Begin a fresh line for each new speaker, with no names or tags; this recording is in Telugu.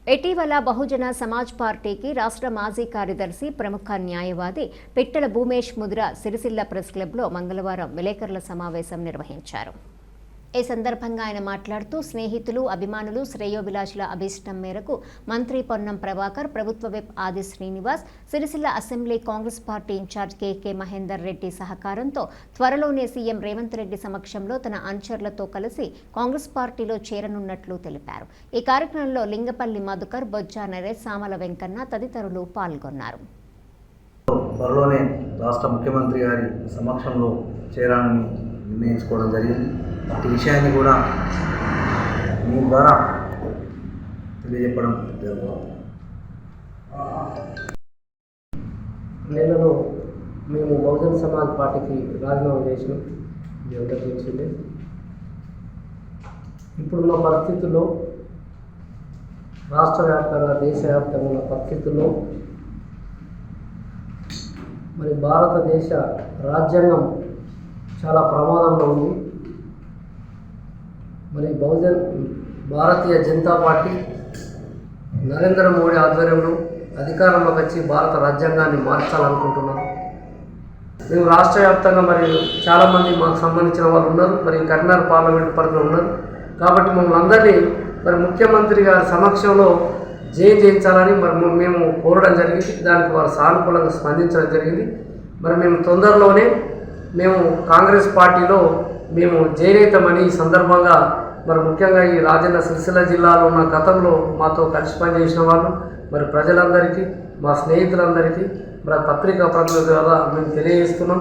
ఇటీవల బహుజన సమాజ్ పార్టీకి రాష్ట్ర మాజీ కార్యదర్శి ప్రముఖ న్యాయవాది పిట్టల భూమేష్ ముద్ర సిరిసిల్ల ప్రెస్ క్లబ్లో మంగళవారం విలేకరుల సమావేశం నిర్వహించారు. ఈ సందర్భంగా ఆయన మాట్లాడుతూ స్నేహితులు, అభిమానులు, శ్రేయోభిలాషుల అభీష్టం మేరకు మంత్రి పొన్నం ప్రభాకర్, ప్రభుత్వ whip Adi Srinivas, Sirisilla assembly Congress party incharge K Mahender Reddy సహకారంతో త్వరలోనే సీఎం రేవంత్ రెడ్డి సమక్షంలో తన అనుచరులతో కలిసి కాంగ్రెస్ పార్టీలో చేరనున్నట్లు తెలిపారు. ఈ కార్యక్రమంలో లింగపల్లి మధుకర్, బొజ్జా నరేష్, సామల వెంకన్న తదితరులు పాల్గొన్నారు.
త్వరలోనే రాష్ట్ర ముఖ్యమంత్రి గారి సమక్షంలో చేరాలని నిర్ణయించుకోవడం జరిగింది. ఈ విషయాన్ని కూడా మీ ద్వారా తెలియజెప్పడం జరుగుతుంది.
నెలలో మేము బహుజన సమాజ్ పార్టీకి రాజీనామా చేసినాం. తెలిసిందే. ఇప్పుడున్న పరిస్థితుల్లో, రాష్ట్ర వ్యాప్తంగా దేశవ్యాప్తంగా ఉన్న పరిస్థితుల్లో మరి భారతదేశ రాజ్యాంగం చాలా ప్రమాదంలో ఉంది. మరి భారతీయ జనతా పార్టీ నరేంద్ర మోడీ ఆధ్వర్యంలో అధికారంలోకి వచ్చి భారత రాజ్యాంగాన్ని మార్చాలనుకుంటున్నారు. మేము రాష్ట్ర వ్యాప్తంగా మరి చాలామంది మాకు సంబంధించిన వాళ్ళు ఉన్నారు. మరి కరీంనగర్ పార్లమెంట్ పరిధిలో ఉన్నారు. కాబట్టి మమ్మల్ని అందరినీ మరి ముఖ్యమంత్రి గారి సమక్షంలో చేయించాలని మరి మేము కోరడం జరిగింది. దానికి వారు సానుకూలంగా స్పందించడం జరిగింది. మరి మేము తొందరలోనే మేము కాంగ్రెస్ పార్టీలో మేము చేరేతామని ఈ సందర్భంగా మరి ముఖ్యంగా ఈ రాజన్న సిరిసిల్ల జిల్లాలో ఉన్న గతంలో మాతో కలిసి పనిచేసిన వాళ్ళు మరి ప్రజలందరికీ, మా స్నేహితులందరికీ మరి పత్రికా ప్రతినిధుల ద్వారా మేము తెలియజేస్తున్నాం.